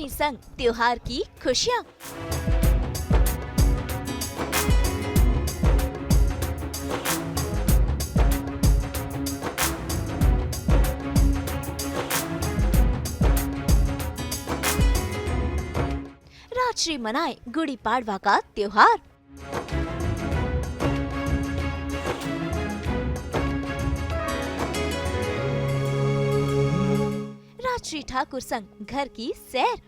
अपनी संग त्योहार की खुशियाँ। राजश्री मनाए गुड़ी पाड़वा का त्योहार। राजश्री ठाकुर संग घर की सैर।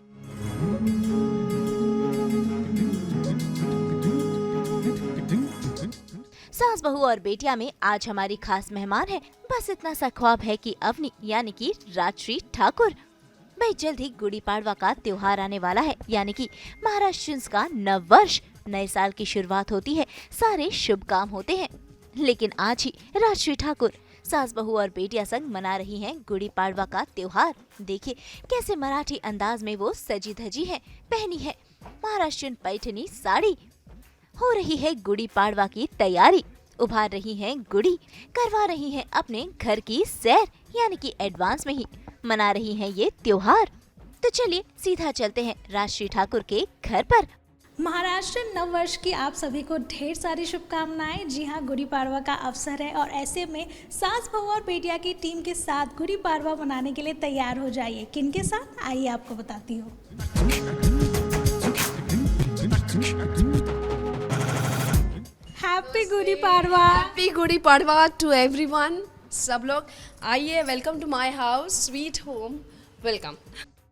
सास बहू और बेटिया में आज हमारी खास मेहमान है। बस इतना सा ख्वाब है कि अवनी यानी कि राजश्री ठाकुर। भाई जल्द ही गुड़ी पाड़वा का त्योहार आने वाला है, यानी कि महाराष्ट्रियंस का नव वर्ष। नए साल की शुरुआत होती है, सारे शुभ काम होते हैं। लेकिन आज ही राजश्री ठाकुर सास बहू और बेटिया संग मना रही हैं गुड़ी पाड़वा का त्योहार। देखिए कैसे मराठी अंदाज में वो सजी धजी है, पहनी है महाराष्ट्रियन पैठनी साड़ी। हो रही है गुड़ी पाड़वा की तैयारी, उभार रही हैं गुड़ी, करवा रही हैं अपने घर की सैर, यानी कि एडवांस में ही मना रही हैं ये त्योहार। तो चलिए सीधा चलते हैं राजश्री ठाकुर के घर पर। महाराष्ट्र नव वर्ष की आप सभी को ढेर सारी शुभकामनाएं। जी हाँ, गुड़ी पाड़वा का अवसर है और ऐसे में सास बहू और बेटिया की टीम के साथ गुड़ी पाड़वा मनाने के लिए तैयार हो जाइए। किन के साथ, आइए आपको बताती हूँ। Happy Gudi Padwa. Happy Gudi Padwa to everyone. सब लोग आइए, welcome to my house, sweet home, welcome.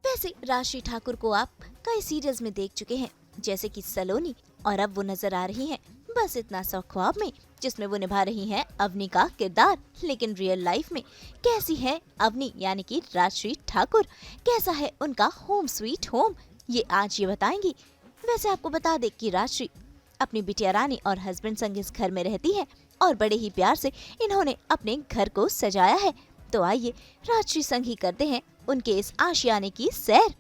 वैसे राजश्री ठाकुर को आप कई सीरियल्स में देख चुके हैं, जैसे कि सलोनी, और अब वो नजर आ रही हैं बस इतना सा ख्वाब में, जिसमें वो निभा रही हैं अवनी का किरदार। लेकिन रियल लाइफ में कैसी है अवनी यानी कि राजश्री ठाकुर, कैसा है उनका होम स्वीट होम, ये आज ये बताएंगी। वैसे आपको बता दे कि राजश्री अपनी बिटिया रानी और हस्बैंड संग इस घर में रहती है और बड़े ही प्यार से इन्होंने अपने घर को सजाया है। तो आइए राजश्री संग ही करते हैं उनके इस आशियाने की सैर।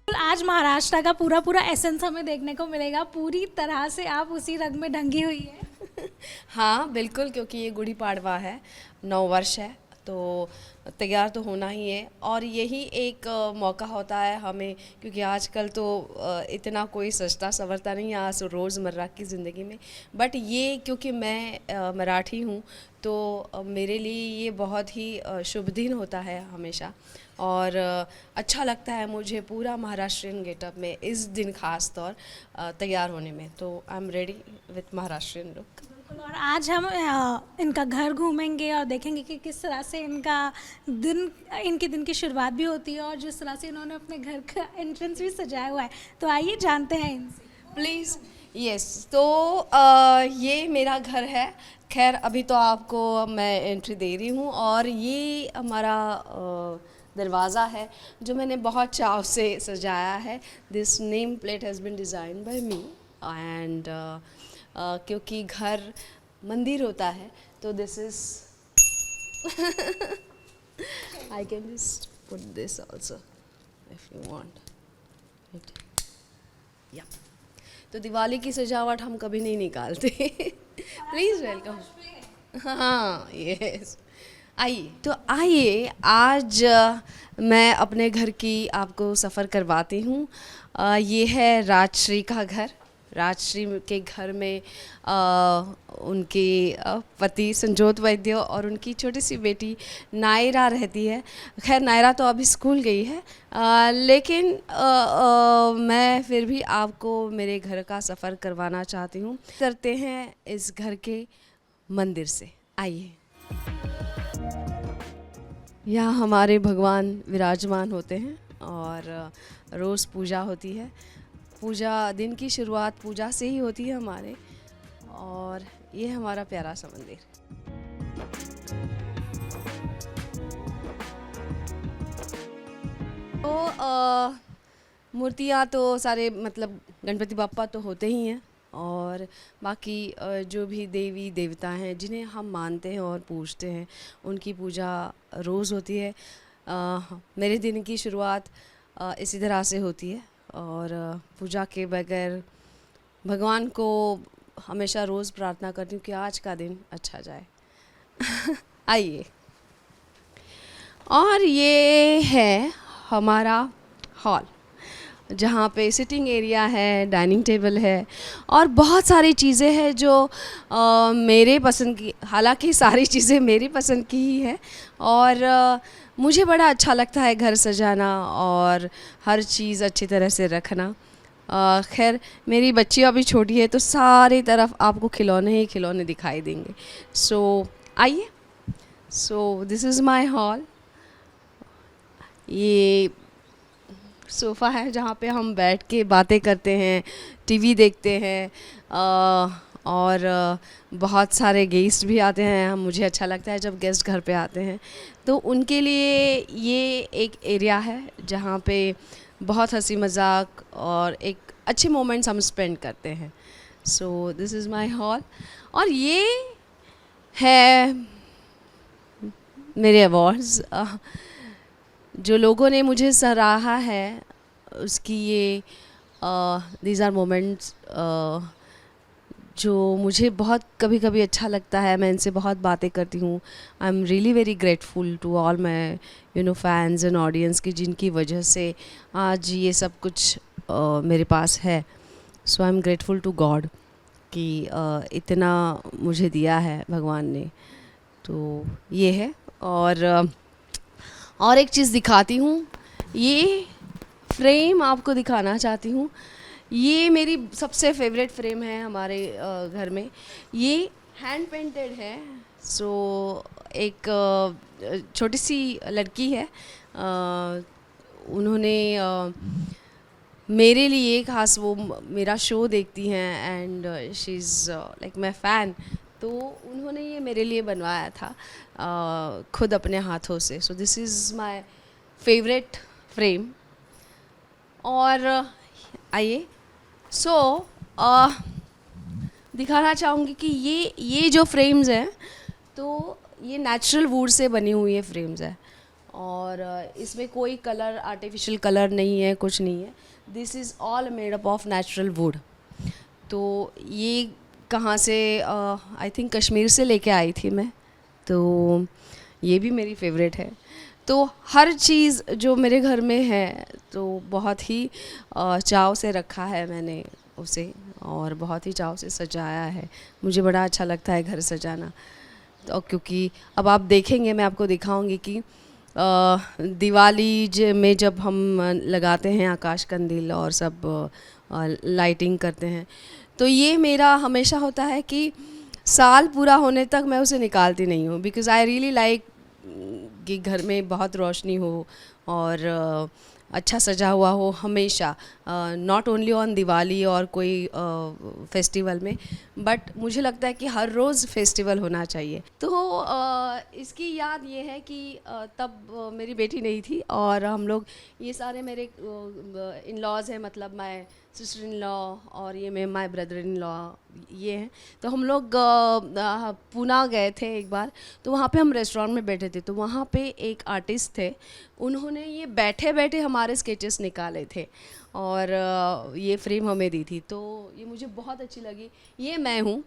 आज महाराष्ट्र का पूरा पूरा एसेंस हमें देखने को मिलेगा, पूरी तरह से आप उसी रंग में ढंगी हुई है। हाँ बिल्कुल, क्योंकि ये गुड़ी पाड़वा है, नव वर्ष है, तो तैयार तो होना ही है। और यही एक मौका होता है हमें, क्योंकि आजकल तो इतना कोई सजता संवरता नहीं है रोज़मर्रा की ज़िंदगी में। बट ये क्योंकि मैं मराठी हूँ, तो मेरे लिए ये बहुत ही शुभ दिन होता है हमेशा। और अच्छा लगता है मुझे पूरा महाराष्ट्रियन गेटअप में इस दिन खास तौर तैयार होने में। तो I am ready with Maharashtrian look. और आज हम इनका घर घूमेंगे और देखेंगे कि किस तरह से इनके दिन की शुरुआत भी होती है और जिस तरह से इन्होंने अपने घर का एंट्रेंस भी सजाया हुआ है। तो आइए जानते हैं इनसे। प्लीज़। यस, तो ये मेरा घर है। खैर अभी तो आपको मैं एंट्री दे रही हूँ, और ये हमारा दरवाज़ा है जो मैंने बहुत चाव से सजाया है। This name plate has been design by me, and क्योंकि घर मंदिर होता है, तो this is I can just put this also if you want. या तो दिवाली की सजावट हम कभी नहीं निकालते। Please welcome. हाँ यस, आइए। तो आइए आज मैं अपने घर की आपको सफ़र करवाती हूँ। ये है राजश्री का घर। राजश्री के घर में उनके पति संजोत वैद्य और उनकी छोटी सी बेटी नायरा रहती है। खैर नायरा तो अभी स्कूल गई है, लेकिन मैं फिर भी आपको मेरे घर का सफ़र करवाना चाहती हूँ। करते हैं इस घर के मंदिर से, आइए। यहाँ हमारे भगवान विराजमान होते हैं और रोज़ पूजा होती है। पूजा, दिन की शुरुआत पूजा से ही होती है हमारे। और ये हमारा प्यारा सा मंदिर। तो मूर्तियाँ तो सारे मतलब गणपति बाप्पा तो होते ही हैं, और बाकी जो भी देवी देवता हैं जिन्हें हम मानते हैं और पूजते हैं, उनकी पूजा रोज़ होती है। मेरे दिन की शुरुआत इसी तरह से होती है, और पूजा के बगैर भगवान को हमेशा रोज़ प्रार्थना करती हूँ कि आज का दिन अच्छा जाए। आइए। और ये है हमारा हॉल। जहाँ पे सिटिंग एरिया है, डाइनिंग टेबल है और बहुत सारी चीज़ें हैं जो मेरे पसंद की, हालांकि सारी चीज़ें मेरी पसंद की ही है और मुझे बड़ा अच्छा लगता है घर सजाना और हर चीज़ अच्छी तरह से रखना। खैर मेरी बच्ची अभी छोटी है तो सारी तरफ आपको खिलौने ही खिलौने दिखाई देंगे। सो आइए, so this is my hall. ये सोफ़ा है जहाँ पे हम बैठ के बातें करते हैं, टीवी देखते हैं और बहुत सारे गेस्ट भी आते हैं। मुझे अच्छा लगता है जब गेस्ट घर पे आते हैं तो उनके लिए ये एक एरिया है जहाँ पे बहुत हंसी मजाक और एक अच्छे मोमेंट्स हम स्पेंड करते हैं। So this is my hall और ये है मेरे अवार्ड्स जो लोगों ने मुझे सराहा है उसकी ये दीज आर मोमेंट्स जो मुझे बहुत कभी कभी अच्छा लगता है। मैं इनसे बहुत बातें करती हूँ। I am really very grateful to all my fans and audience की जिनकी वजह से आज ये सब कुछ मेरे पास है। So I am grateful to God कि इतना मुझे दिया है भगवान ने। तो ये है और एक चीज़ दिखाती हूँ, ये फ्रेम आपको दिखाना चाहती हूँ। ये मेरी सबसे फेवरेट फ्रेम है हमारे घर में। ये हैंड पेंटेड है। सो एक छोटी सी लड़की है, उन्होंने मेरे लिए खास वो मेरा शो देखती हैं and she is like my fan, तो उन्होंने ये मेरे लिए बनवाया था खुद अपने हाथों से। So this is my favourite frame. और आइए दिखाना चाहूँगी कि ये जो फ्रेम्स हैं तो ये नेचुरल वुड से बनी हुई है फ्रेम्स है और इसमें कोई कलर, आर्टिफिशियल कलर नहीं है, कुछ नहीं है। This is all made up of natural would. तो ये कहाँ से, आई थिंक कश्मीर से लेके आई थी मैं, तो ये भी मेरी फेवरेट है। तो हर चीज़ जो मेरे घर में है तो बहुत ही चाव से रखा है मैंने उसे और बहुत ही चाव से सजाया है। मुझे बड़ा अच्छा लगता है घर सजाना। तो क्योंकि अब आप देखेंगे, मैं आपको दिखाऊंगी कि दिवाली में जब हम लगाते हैं आकाश कंदील और सब लाइटिंग करते हैं तो ये मेरा हमेशा होता है कि साल पूरा होने तक मैं उसे निकालती नहीं हूँ, बिकॉज़ आई रियली लाइक कि घर में बहुत रोशनी हो और अच्छा सजा हुआ हो हमेशा, नॉट ओनली ऑन दिवाली और कोई फेस्टिवल में, बट मुझे लगता है कि हर रोज़ फेस्टिवल होना चाहिए। तो इसकी याद ये है कि तब मेरी बेटी नहीं थी और हम लोग ये सारे मेरे इन लॉज हैं, मतलब माय सिस्टर इन लॉ और ये मैं माय ब्रदर इन लॉ ये हैं। तो हम लोग पूना गए थे एक बार, तो वहाँ पे हम रेस्टोरेंट में बैठे थे, तो वहाँ पे एक आर्टिस्ट थे, उन्होंने ये बैठे बैठे हमारे स्केचेस निकाले थे और ये फ्रेम हमें दी थी। तो ये मुझे बहुत अच्छी लगी। ये मैं हूँ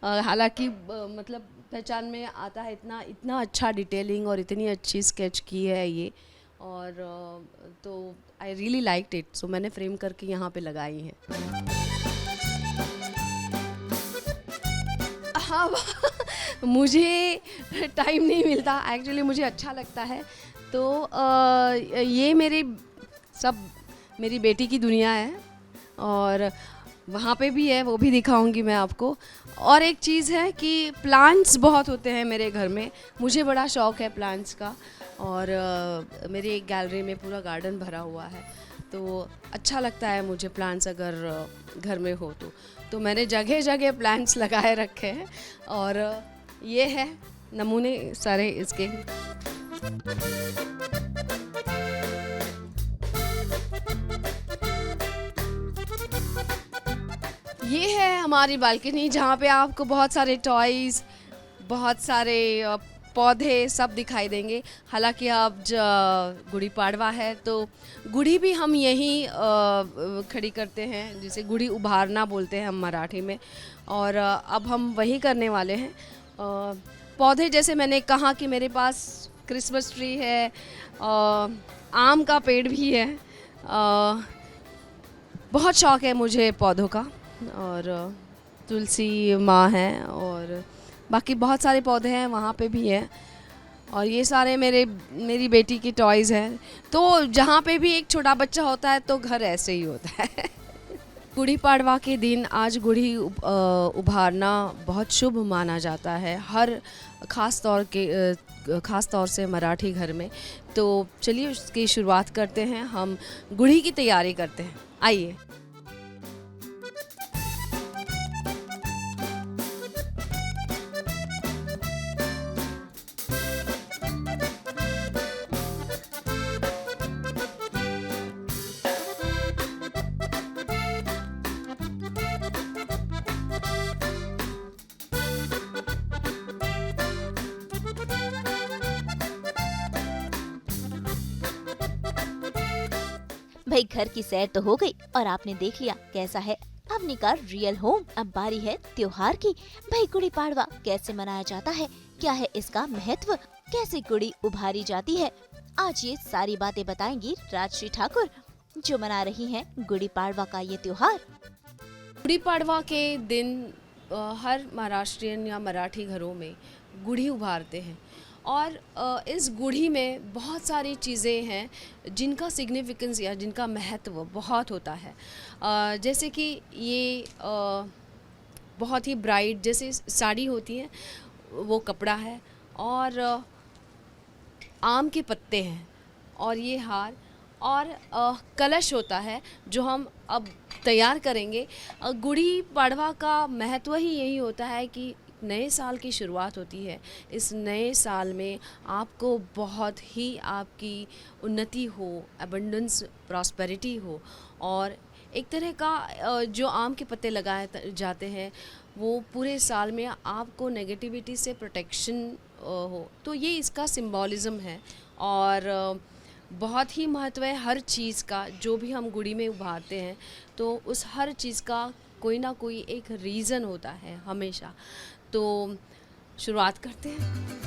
हालांकि मतलब पहचान में आता है, इतना अच्छा डिटेलिंग और इतनी अच्छी स्केच की है ये, और तो आई रियली लाइक्ड इट। सो मैंने फ्रेम करके यहाँ पे लगाई है। हाँ मुझे टाइम नहीं मिलता एक्चुअली, मुझे अच्छा लगता है। तो ये मेरी बेटी की दुनिया है और वहाँ पे भी है, वो भी दिखाऊंगी मैं आपको। और एक चीज़ है कि प्लांट्स बहुत होते हैं मेरे घर में, मुझे बड़ा शौक़ है प्लांट्स का, और मेरी एक गैलरी में पूरा गार्डन भरा हुआ है, तो अच्छा लगता है मुझे प्लांट्स अगर घर में हो तो मैंने जगह जगह प्लांट्स लगाए रखे हैं और ये है नमूने सारे इसके। ये है हमारी बालकनी जहाँ पे आपको बहुत सारे टॉयज़, बहुत सारे पौधे सब दिखाई देंगे। हालांकि अब गुड़ी पाड़वा है तो गुड़ी भी हम यहीं खड़ी करते हैं, जिसे गुड़ी उभारना बोलते हैं हम मराठी में, और अब हम वही करने वाले हैं। पौधे जैसे मैंने कहा कि मेरे पास क्रिसमस ट्री है, आम का पेड़ भी है, बहुत शौक़ है मुझे पौधों का, और तुलसी माँ है और बाकी बहुत सारे पौधे हैं वहाँ पे भी हैं, और ये सारे मेरी बेटी की टॉयज़ हैं। तो जहाँ पे भी एक छोटा बच्चा होता है तो घर ऐसे ही होता है। गुड़ी पाड़वा के दिन आज गुड़ी उभारना बहुत शुभ माना जाता है, हर ख़ास तौर से मराठी घर में। तो चलिए उसकी शुरुआत करते हैं, हम गुड़ी की तैयारी करते हैं, आइए। भाई घर की सैर तो हो गई और आपने देख लिया कैसा है अवनी का रियल होम। अब बारी है त्योहार की। भाई गुड़ी पाड़वा कैसे मनाया जाता है, क्या है इसका महत्व, कैसे गुड़ी उभारी जाती है, आज ये सारी बातें बताएंगी राजश्री ठाकुर, जो मना रही हैं गुड़ी पाड़वा का ये त्योहार। गुड़ी पाड़वा के दिन हर महाराष्ट्रियन या मराठी घरों में गुड़ी उभारते हैं, और इस गुड़ी में बहुत सारी चीज़ें हैं जिनका सिग्निफिकेंस या जिनका महत्व बहुत होता है। जैसे कि ये बहुत ही ब्राइट जैसे साड़ी होती है वो कपड़ा है, और आम के पत्ते हैं, और ये हार, और कलश होता है जो हम अब तैयार करेंगे। गुड़ी पाड़वा का महत्व ही यही होता है कि नए साल की शुरुआत होती है। इस नए साल में आपको बहुत ही आपकी उन्नति हो, अबंडेंस, प्रॉस्पेरिटी हो, और एक तरह का जो आम के पत्ते लगाए जाते हैं वो पूरे साल में आपको नेगेटिविटी से प्रोटेक्शन हो। तो ये इसका सिंबॉलिज़म है, और बहुत ही महत्व है हर चीज़ का। जो भी हम गुड़ी में उभारते हैं तो उस हर चीज़ का कोई ना कोई एक रीज़न होता है हमेशा। तो शुरुआत करते हैं।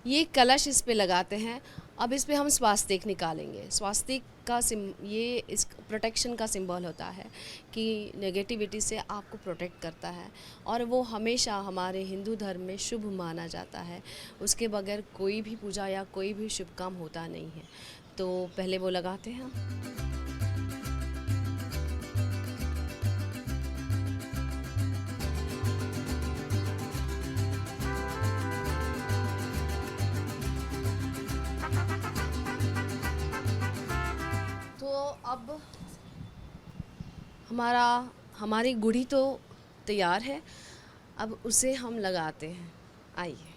ये कलश इस पे लगाते हैं। अब इस पे हम स्वास्तिक निकालेंगे। स्वास्तिक का ये इस प्रोटेक्शन का सिंबल होता है कि नेगेटिविटी से आपको प्रोटेक्ट करता है, और वो हमेशा हमारे हिंदू धर्म में शुभ माना जाता है। उसके बगैर कोई भी पूजा या कोई भी शुभ काम होता नहीं है। तो पहले वो लगाते हैं हम। अब हमारी गुड़ी तो तैयार है, अब उसे हम लगाते हैं, आइए।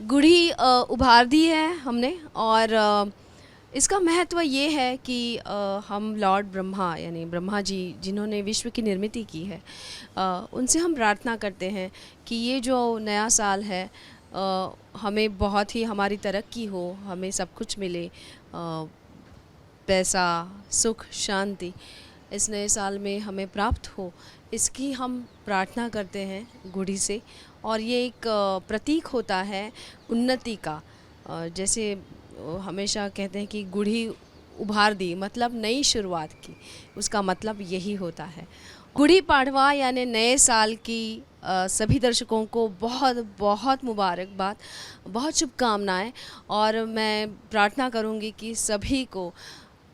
गुड़ी उभार दी है हमने, और इसका महत्व ये है कि हम लॉर्ड ब्रह्मा यानी ब्रह्मा जी जिन्होंने विश्व की निर्मित की है, उनसे हम प्रार्थना करते हैं कि ये जो नया साल है हमें बहुत ही हमारी तरक्की हो, हमें सब कुछ मिले, पैसा, सुख, शांति इस नए साल में हमें प्राप्त हो, इसकी हम प्रार्थना करते हैं गुड़ी से। और ये एक प्रतीक होता है उन्नति का। जैसे हमेशा कहते हैं कि गुड़ी उभार दी, मतलब नई शुरुआत की, उसका मतलब यही होता है। गुड़ी पाड़वा यानी नए साल की सभी दर्शकों को बहुत बहुत मुबारकबाद, बहुत शुभकामनाएं, और मैं प्रार्थना करूंगी कि सभी को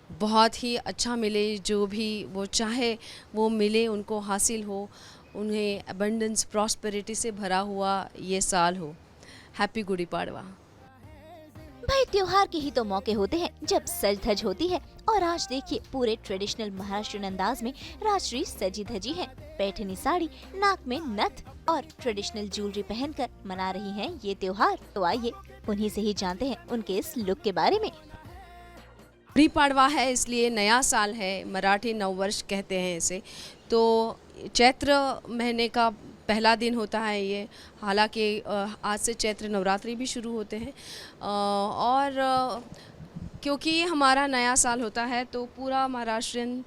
बहुत ही अच्छा मिले, जो भी वो चाहे वो मिले, उनको हासिल हो, उन्हें अबंडेंस प्रॉस्पेरिटी से भरा हुआ ये साल हो। हैप्पी गुड़ी पाड़वा। भाई त्योहार के ही तो मौके होते हैं जब सज धज होती है, और आज देखिए पूरे ट्रेडिशनल महाराष्ट्रीयन अंदाज में राजश्री सजी धजी है। पैठनी साड़ी, नाक में नथ और ट्रेडिशनल ज्वेलरी पहनकर मना रही हैं ये त्योहार। तो आइए उन्हीं से ही जानते हैं उनके इस लुक के बारे में। गुड़ी पाड़वा है, इसलिए नया साल है, मराठी नववर्ष कहते हैं इसे। तो चैत्र महीने का पहला दिन होता है ये। हालांकि आज से चैत्र नवरात्रि भी शुरू होते हैं, और क्योंकि ये हमारा नया साल होता है तो पूरा महाराष्ट्रियन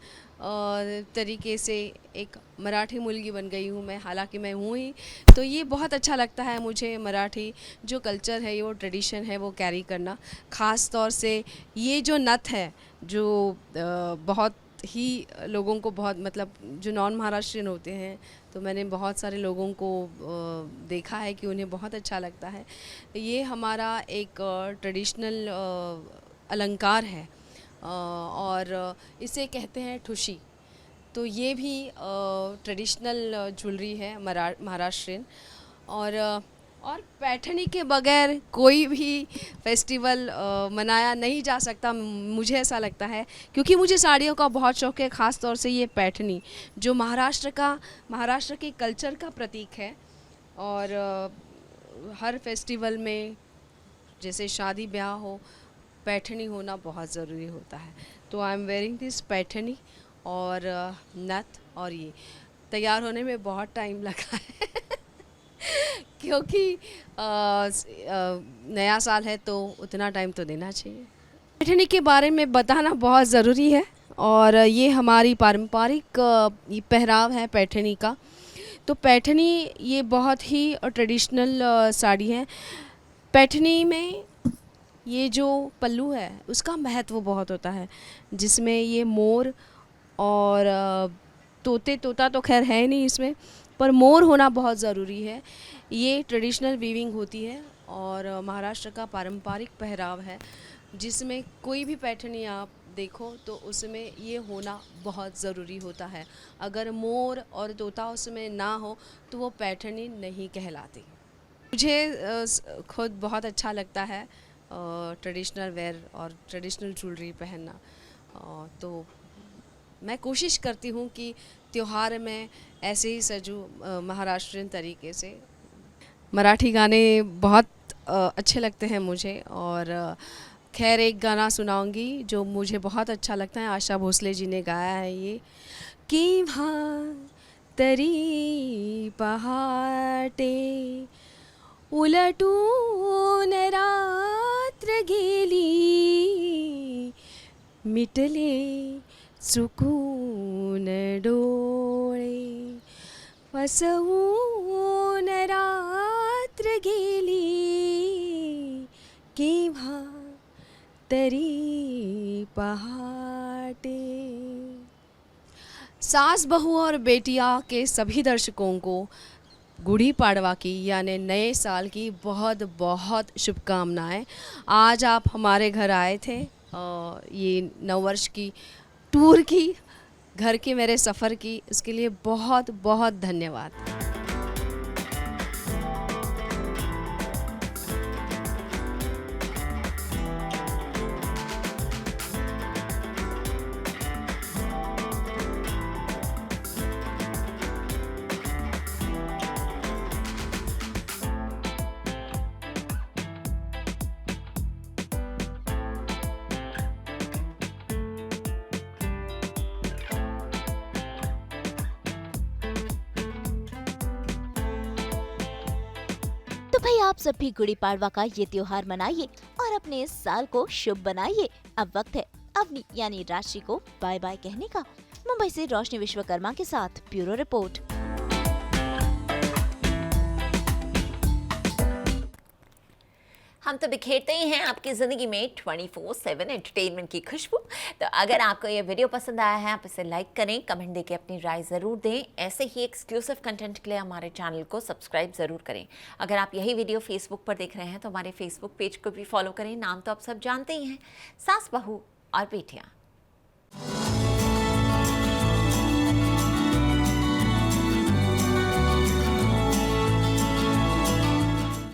तरीके से एक मराठी मुलगी बन गई हूँ मैं। हालांकि मैं हूँ ही, तो ये बहुत अच्छा लगता है मुझे मराठी जो कल्चर है, वो ट्रेडिशन है, वो कैरी करना। ख़ास तौर से ये जो नथ है, जो बहुत ही लोगों को बहुत, मतलब जो नॉन महाराष्ट्रियन होते हैं, तो मैंने बहुत सारे लोगों को देखा है कि उन्हें बहुत अच्छा लगता है। ये हमारा एक ट्रेडिशनल अलंकार है, और इसे कहते हैं ठुशी। तो ये भी ट्रेडिशनल ज्वेलरी है महाराष्ट्रियन। और पैठनी के बगैर कोई भी फेस्टिवल मनाया नहीं जा सकता, मुझे ऐसा लगता है, क्योंकि मुझे साड़ियों का बहुत शौक़ है। ख़ास तौर से ये पैठनी जो महाराष्ट्र के कल्चर का प्रतीक है, और हर फेस्टिवल में जैसे शादी ब्याह हो, पैठनी होना बहुत ज़रूरी होता है। तो I am wearing this Paithani और नथ, और ये तैयार होने में बहुत टाइम लगा है क्योंकि नया साल है तो उतना टाइम तो देना चाहिए। पैठनी के बारे में बताना बहुत ज़रूरी है, और ये हमारी पारंपरिक पहराव है पैठनी का। तो पैठनी ये बहुत ही ट्रेडिशनल साड़ी है। पैठनी में ये जो पल्लू है उसका महत्व बहुत होता है, जिसमें ये मोर और तोता तो खैर है नहीं इसमें, पर मोर होना बहुत ज़रूरी है। ये ट्रेडिशनल वीविंग होती है और महाराष्ट्र का पारंपरिक पहराव है, जिसमें कोई भी पैठनी आप देखो तो उसमें ये होना बहुत ज़रूरी होता है। अगर मोर और तोता उसमें ना हो तो वो पैठनी नहीं कहलाती। मुझे खुद बहुत अच्छा लगता है ट्रेडिशनल वेयर और ट्रेडिशनल ज्वेलरी पहनना, तो मैं कोशिश करती हूँ कि त्योहार में ऐसे ही सजूं महाराष्ट्रीयन तरीके से। मराठी गाने बहुत अच्छे लगते हैं मुझे, और खैर एक गाना सुनाऊंगी जो मुझे बहुत अच्छा लगता है, आशा भोसले जी ने गाया है ये। केव्हा तरी पहाटे उलटून रात्र गेली, मिटले चुकून डोळे, फसवून रात्र गेली, केव्हा तरी पहाटे। सास बहू और बेटिया के सभी दर्शकों को गुड़ी पाड़वा की यानी नए साल की बहुत बहुत शुभकामनाएं। आज आप हमारे घर आए थे ये नववर्ष की टूर की, घर के मेरे सफ़र की, इसके लिए बहुत बहुत धन्यवाद। तो भाई आप सब भी गुड़ी पाड़वा का ये त्योहार मनाइए और अपने इस साल को शुभ बनाइए। अब वक्त है अवनी यानी राशि को बाय बाय कहने का। मुंबई से रोशनी विश्वकर्मा के साथ ब्यूरो रिपोर्ट। हम तो बिखेरते ही हैं आपकी ज़िंदगी में 24/7 एंटरटेनमेंट की खुशबू। तो अगर आपको ये वीडियो पसंद आया है, आप इसे लाइक करें, कमेंट देके अपनी राय ज़रूर दें। ऐसे ही एक्सक्लूसिव कंटेंट के लिए हमारे चैनल को सब्सक्राइब ज़रूर करें। अगर आप यही वीडियो फेसबुक पर देख रहे हैं तो हमारे फेसबुक पेज को भी फॉलो करें। नाम तो आप सब जानते ही हैं, सास बहू और बेटियाँ।